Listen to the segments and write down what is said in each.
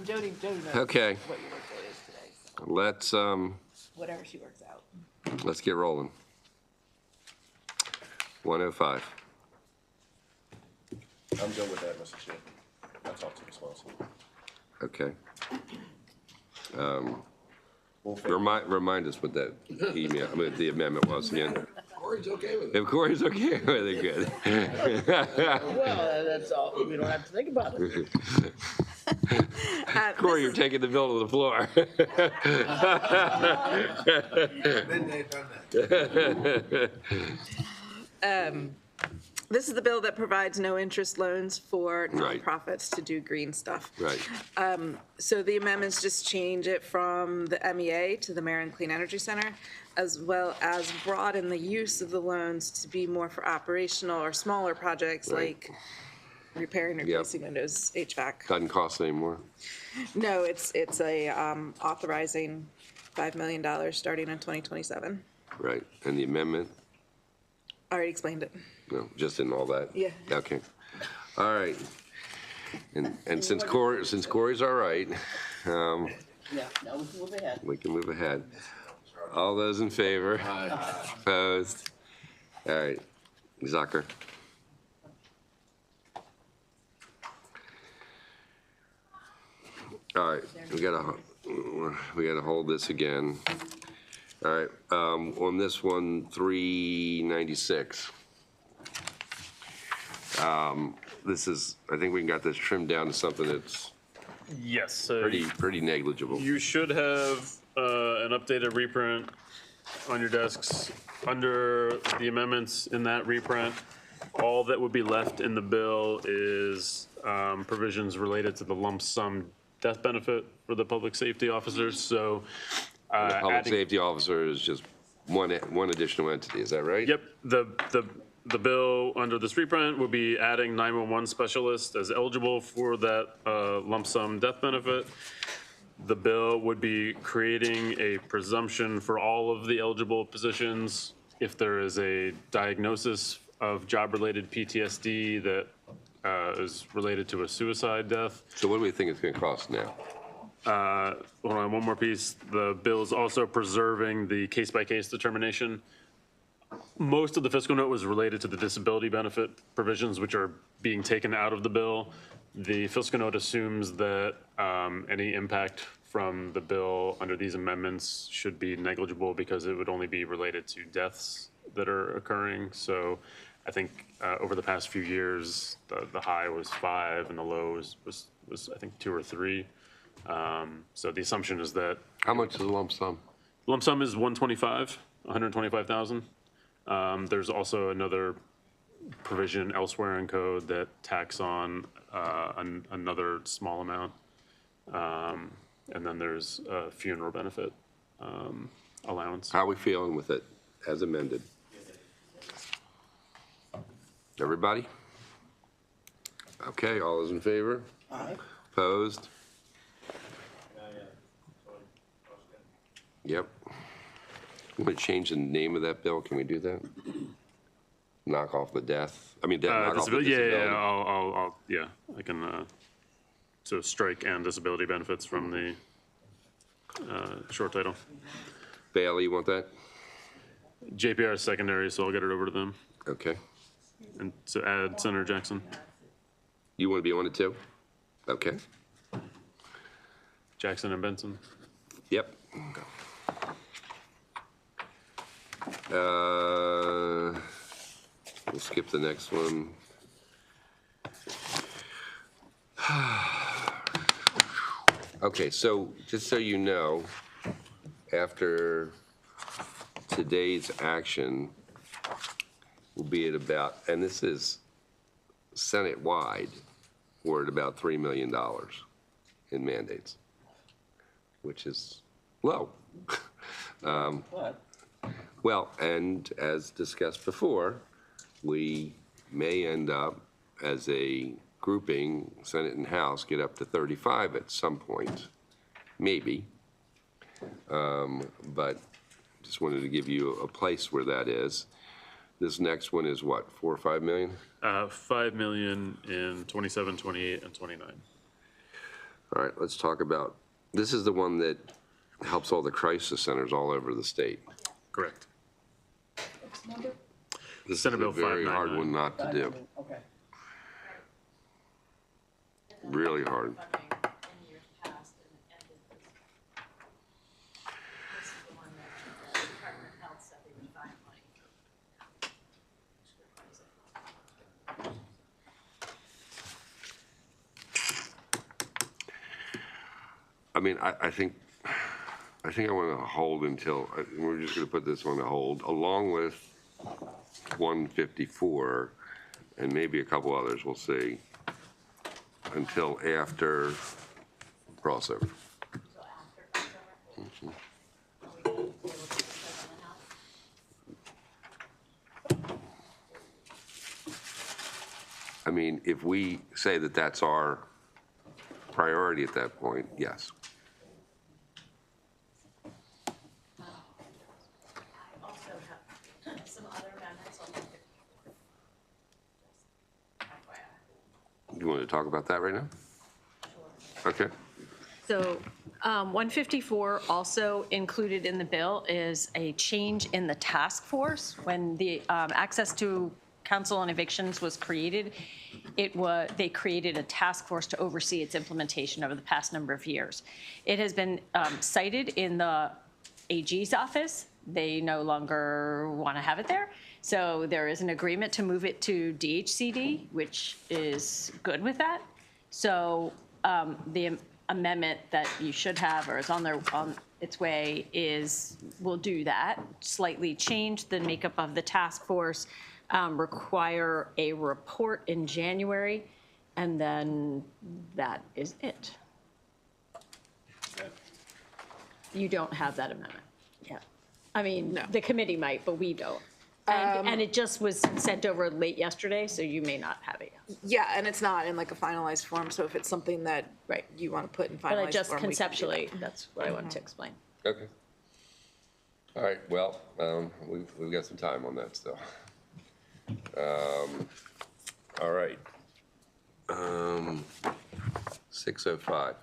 Jody knows Okay. what your workload is today, so Let's whatever she works out. let's get rolling. 105. I'm good with that, Mr. Chair. That's all too responsible. Okay. Full favor. Remind us what that email, the amendment was again. Corey's okay with it. If Corey's okay with it, good. Well, that's all, we don't have to think about it. Corey, you're taking the bill to the floor. This is the bill that provides no interest loans for Right. nonprofits to do green stuff. Right. So the amendments just change it from the MEA to the Marin Clean Energy Center, as well as broaden the use of the loans to be more for operational or smaller projects Right. like repairing or replacing windows, HVAC. Doesn't cost anymore. No, it's a authorizing $5 million starting in 2027. Right. And the amendment? I already explained it. No, just in all that? Yeah. Okay. All right. And since Corey's all right, Yeah, now we can move ahead. we can move ahead. All those in favor? Opposed? All right. Zucker. All right, we gotta hold this again. All right, on this one, 396. This is, I think we got this trimmed down to something that's Yes, so pretty negligible. you should have an updated reprint on your desks. Under the amendments in that reprint, all that would be left in the bill is provisions related to the lump sum death benefit for the public safety officers. So The public adding- safety officer is just one additional entity, is that right? Yep, the bill under this reprint will be adding 911 specialist as eligible for that lump sum death benefit. The bill would be creating a presumption for all of the eligible positions if there is a diagnosis of job-related PTSD that is related to a suicide death. So what do we think it's gonna cost now? Hold on, one more piece. The bill is also preserving the case-by-case determination. Most of the fiscal note was related to the disability benefit provisions, which are being taken out of the bill. The fiscal note assumes that any impact from the bill under these amendments should be negligible because it would only be related to deaths that are occurring. So I think over the past few years, the high was 5 and the low was I think 2 or 3. So the assumption is that How much is the lump sum? lump sum is 125,000. There's also another provision elsewhere in code that tacks on another small amount. And then there's a funeral benefit allowance. How are we feeling with it as amended? Everybody? Okay, all those in favor? Aye. Opposed? Yep. Want to change the name of that bill? Can we do that? Knock off the death, knock off the Disability, disability. I can, so strike and disability benefits from the short title. Bailey, you want that? JPR is secondary, so I'll get it over to them. Okay. And so add Senator Jackson. You want to be on it too? Okay. Jackson and Benson. Yep. We'll skip the next one. Okay, so just so you know, after today's action, we'll be at about, and this is Senate-wide, we're at about $3 million in mandates, which is low. What? Well, and as discussed before, we may end up, as a grouping, Senate and House, get up to 35 at some point, maybe. But just wanted to give you a place where that is. This next one is what, 4 or 5 million? 5 million in 27, 28, and 29. All right, let's talk about, this is the one that helps all the crisis centers all over the state. Correct. This is Senate a Bill very hard 599. one not to do, Okay. really hard. Funding in years past, and it ended this is the one that the Department of Health said they would find money. I mean, I think I want to hold until, we're just going to put this one on hold, along with 154, and maybe a couple others, we'll see, until after crossover. So after crossover, are we gonna be able to discuss on the House? I mean, if we say that that's our priority at that point, yes. I also have some other amendments on the 54. FYI. You want to talk about that right now? Okay. So 154 also included in the bill is a change in the task force. When the access to council on evictions was created, they created a task force to oversee its implementation over the past number of years. It has been cited in the AG's office. They no longer want to have it there. So there is an agreement to move it to DHCD, which is good with that. So the amendment that you should have, or is on its way, will do that, slightly change the makeup of the task force, require a report in January, and then that is it. You don't have that amendment yet. I mean, No. the committee might, but we don't. And it just was sent over late yesterday, so you may not have it yet. Yeah, and it's not in like a finalized form, so if it's something that Right. you want to put in finalized But form, I just we can do that. conceptually, that's what I wanted to explain. Okay. All right, well, we've got some time on that still. All right. 6:05.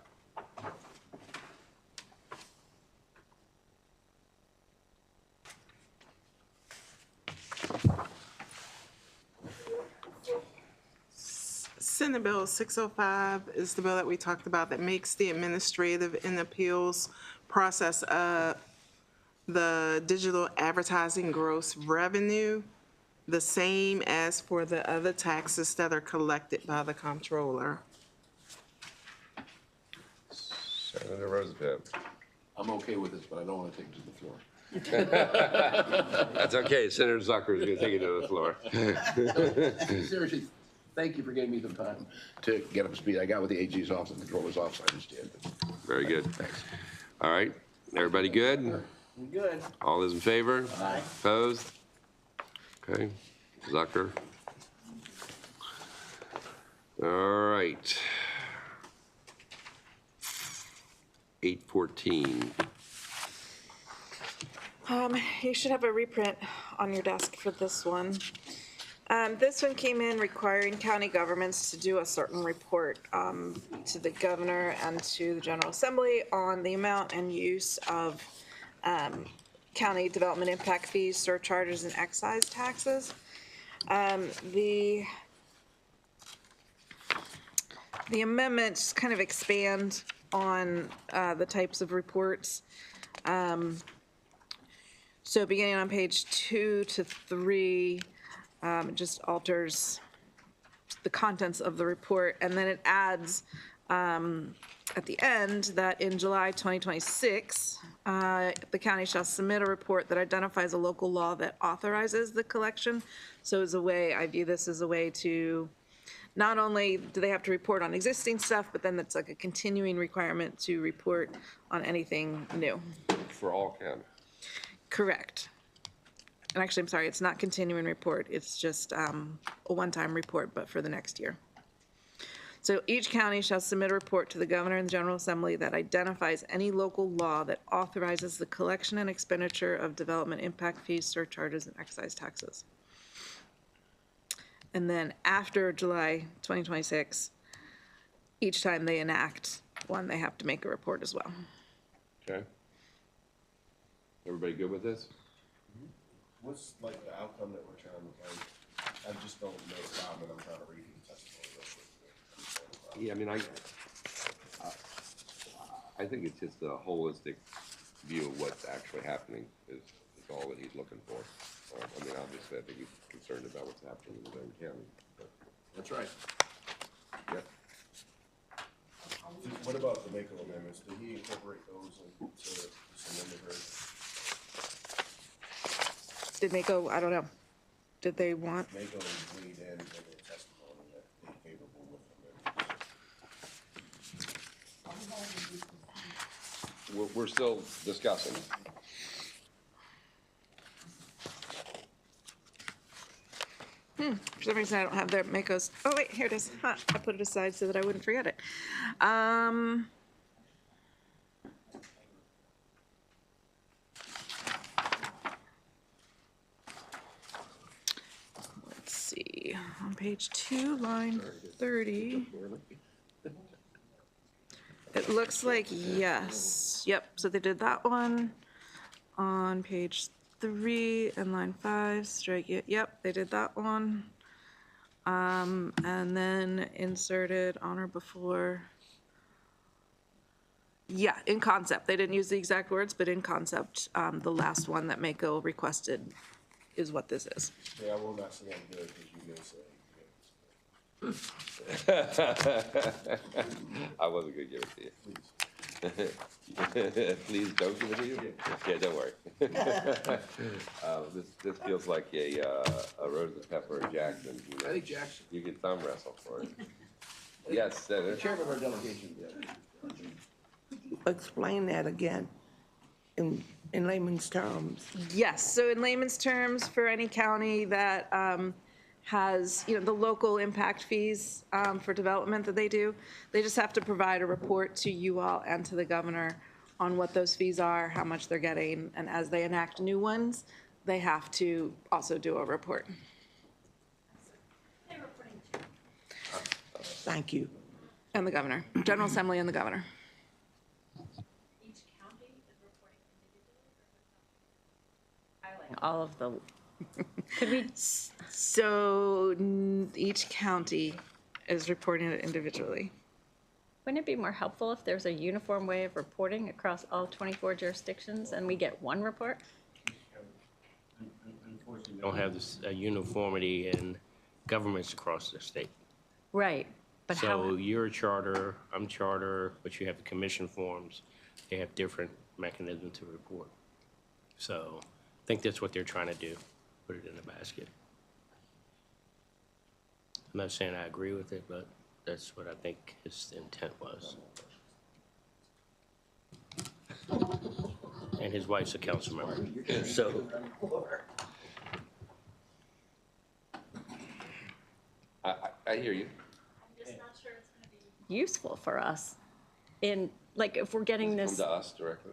Senate Bill 605 is the bill that we talked about that makes the administrative and appeals process of the digital advertising gross revenue the same as for the other taxes that are collected by the comptroller. Senator Roosevelt. I'm okay with this, but I don't want to take it to the floor. That's okay, Senator Zucker is going to take it to the floor. Seriously, thank you for giving me the time to get up to speed. I got with the AG's office and controller's office, I understand. Very good. Thanks. All right, everybody good? We good. All those in favor? Aye. Opposed? Okay, Zucker. All right. 8:14. You should have a reprint on your desk for this one. This one came in requiring county governments to do a certain report to the governor and to the General Assembly on the amount and use of county development impact fees, surcharges, and excise taxes. The amendments kind of expand on the types of reports. So beginning on page 2 to 3, it just alters the contents of the report, and then it adds at the end that in July 2026, the county shall submit a report that identifies a local law that authorizes the collection. So as a way, I view this as a way to, not only do they have to report on existing stuff, but then it's like a continuing requirement to report on anything new. For all counties. Correct. And actually, I'm sorry, it's not continuing report, it's just a one-time report, but for the next year. So each county shall submit a report to the governor and the General Assembly that identifies any local law that authorizes the collection and expenditure of development impact fees, surcharges, and excise taxes. And then after July 2026, each time they enact one, they have to make a report as well. Okay? Everybody good with this? What's like the outcome that we're trying to, like, I just don't know Bob, and I'm trying to read the testimony real quick. Yeah, I mean, I think it's just a holistic view of what's actually happening is all that he's looking for. I mean, obviously, I think he's concerned about what's happening in his own county, but, That's right. yeah. What about the Mako amendments? Did he incorporate those into this amendment version? Did Mako, I don't know, did they want, Mako agreed in their testimony that they're favorable with amendments. We're still discussing. for some reason I don't have their Mako's, oh wait, here it is. Huh, I put it aside so that I wouldn't forget it. Let's see, on page 2, line 30. It looks like yes. Yep, so they did that one on page 3 and line 5, strike it. Yep, they did that one. And then inserted on or before. Yeah, in concept. They didn't use the exact words, but in concept, the last one that Mako requested is what this is. Yeah, I will not say I'm good because you may say, I wasn't gonna give it to you. please. Please don't give it to you? Yeah, don't worry. This feels like a Rosa Pepper Jackson. You know, I think Jackson, you can thumb wrestle for it. Yes, Senator. chairman of our delegation, yeah. Explain that again in layman's terms. Yes, so in layman's terms, for any county that has, the local impact fees for development that they do, they just have to provide a report to you all and to the governor on what those fees are, how much they're getting, and as they enact new ones, they have to also do a report. Thank you. And the governor, General Assembly and the governor. Each county is reporting individually or All of the, could we, So each county is reporting it individually. wouldn't it be more helpful if there's a uniform way of reporting across all 24 jurisdictions and we get one report? Unfortunately, we don't have this uniformity in governments across the state. Right, but So how, you're a charter, I'm charter, but you have the commission forms. They have different mechanisms to report. So I think that's what they're trying to do, put it in a basket. I'm not saying I agree with it, but that's what I think his intent was. And his wife's a council member, so. I hear you. I'm just not sure it's gonna be. useful for us in, like, if we're getting Come this, to us directly.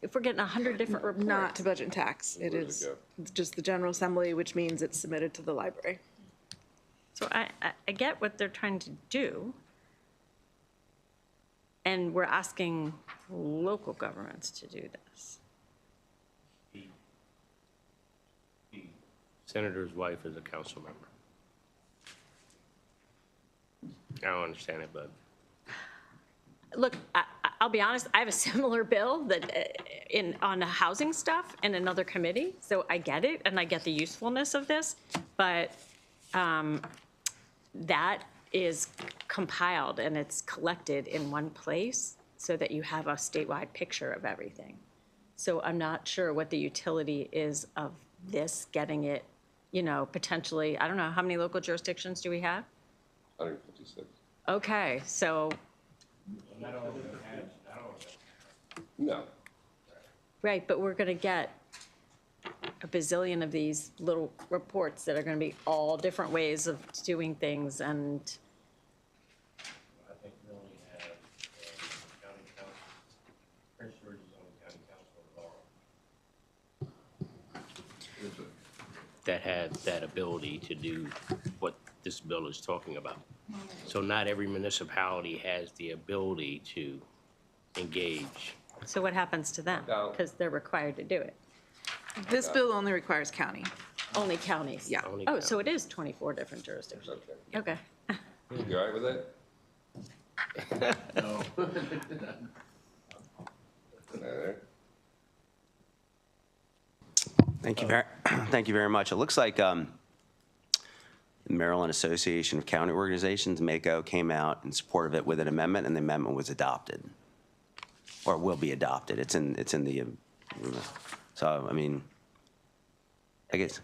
if we're getting 100 different reports. Not to budget and tax. It Where does is it go? just the General Assembly, which means it's submitted to the library. So I get what they're trying to do. And we're asking local governments to do this. Senator's wife is a council member. I don't understand it, but Look, I'll be honest, I have a similar bill that, on the housing stuff in another committee, so I get it, and I get the usefulness of this, but that is compiled and it's collected in one place so that you have a statewide picture of everything. So I'm not sure what the utility is of this, getting it, potentially, I don't know, how many local jurisdictions do we have? 156. Okay, so, No. right, but we're gonna get a bazillion of these little reports that are gonna be all different ways of doing things, and I think we only have county council, Prince George's only county council in Laurel that had that ability to do what this bill is talking about. So not every municipality has the ability to engage. So what happens to them? No. Because they're required to do it. This bill only requires county. Only counties? Yeah. Only Oh, so county. it is 24 different jurisdictions. Okay. You all right with that? No. Thank you very, thank you very much. It looks like the Maryland Association of County Organizations, MACO, came out in support of it with an amendment, and the amendment was adopted, or will be adopted. It's in the, so, I mean, I guess,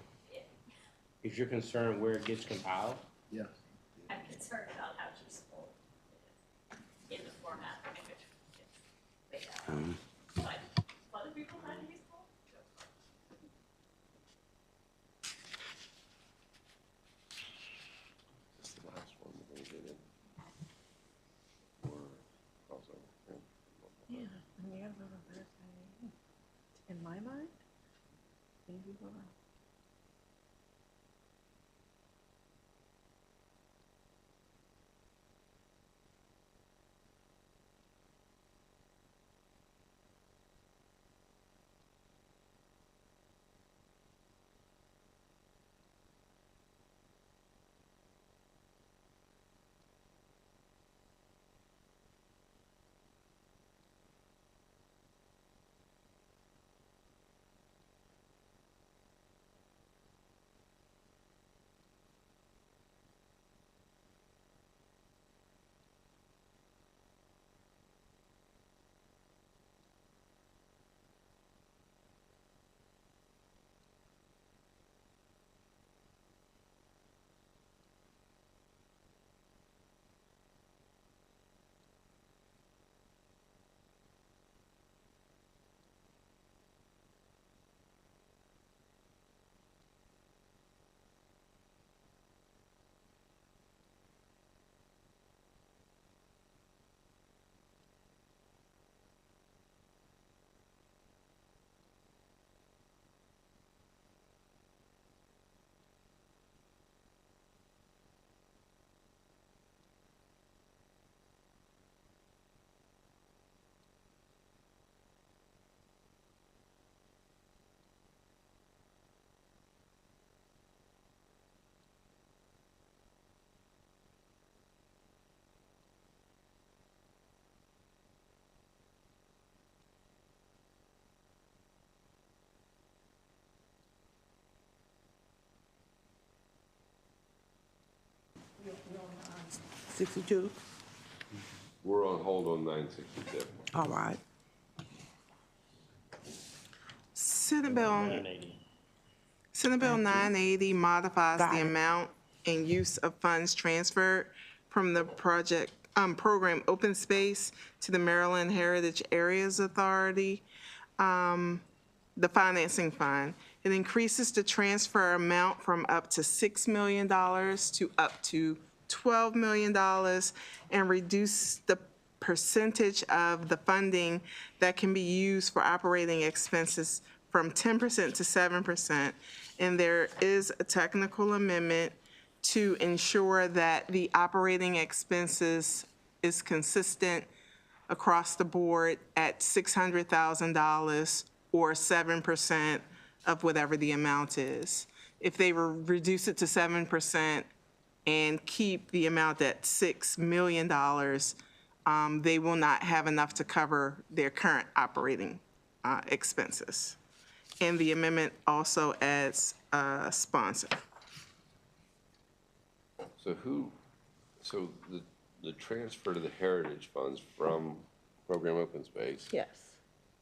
Is your concern where it gets compiled? Yeah. I'm concerned about how useful it is in the format in which it's laid out. But other people find it useful? This is the last one we're gonna get in. Or also, Yeah, and we gotta vote on Thursday. In my mind, maybe vote on. $62. we're on hold on 962. All right. Senate Bill 980. Senate Bill 980 modifies Got the it. amount and use of funds transferred from the program Open Space to the Maryland Heritage Areas Authority, the financing fund. It increases the transfer amount from up to $6 million to up to $12 million and reduce the percentage of the funding that can be used for operating expenses from 10% to 7%. And there is a technical amendment to ensure that the operating expenses is consistent across the board at $600,000 or 7% of whatever the amount is. If they reduce it to 7% and keep the amount at $6 million, they will not have enough to cover their current operating expenses. And the amendment also adds a sponsor. So the transfer to the heritage funds from program open space Yes.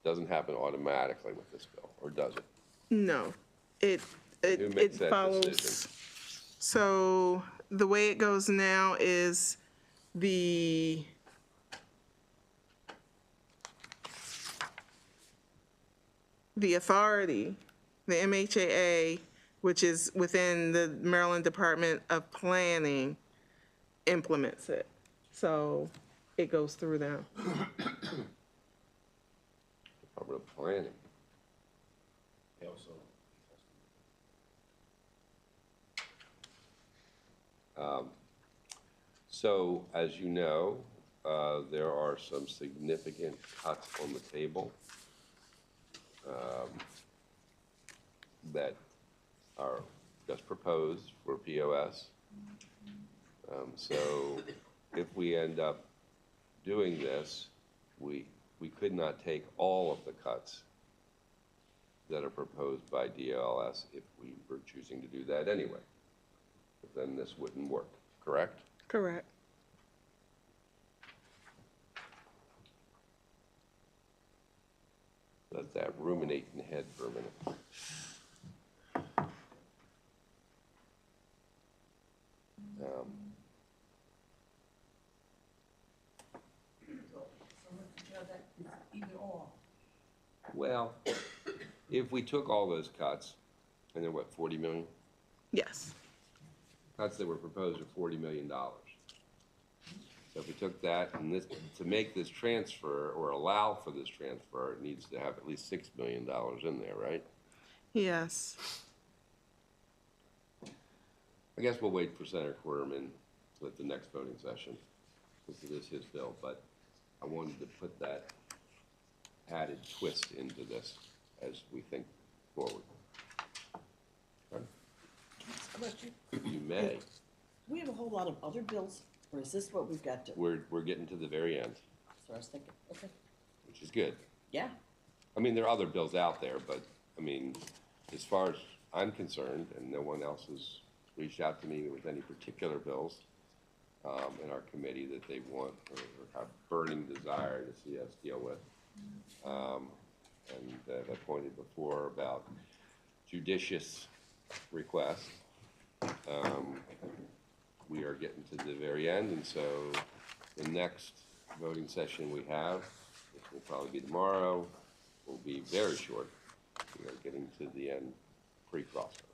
doesn't happen automatically with this bill, or does it? No, it Who makes that follows. decision? So the way it goes now is the authority, the MHAA, which is within the Maryland Department of Planning, implements it. So it goes through them. Department of Planning. They also, So, as you know, there are some significant cuts on the table that are just proposed for POS. So if we end up doing this, we could not take all of the cuts that are proposed by DLS if we were choosing to do that anyway. But then this wouldn't work, correct? Correct. Let that ruminate in the head for a minute. Well, if we took all those cuts, and then what, 40 million? Yes. Cuts that were proposed are $40 million. So if we took that, and this, to make this transfer, or allow for this transfer, it needs to have at least $6 million in there, right? Yes. I guess we'll wait for Senator Querman at the next voting session, since it is his bill, but I wanted to put that added twist into this as we think forward. Okay? You may. We have a whole lot of other bills, or is this what we've got to? We're getting to the very end, So I was thinking, okay, which is good. yeah, I mean, there are other bills out there, but, I mean, as far as I'm concerned, and no one else has reached out to me with any particular bills in our committee that they want or have burning desire to see us deal with. And I pointed before about judicious requests. We are getting to the very end, and so the next voting session we have, which will probably be tomorrow, will be very short. We are getting to the end pre-crossover.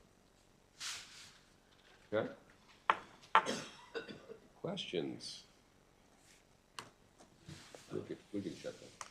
Okay? Questions? We can shut that.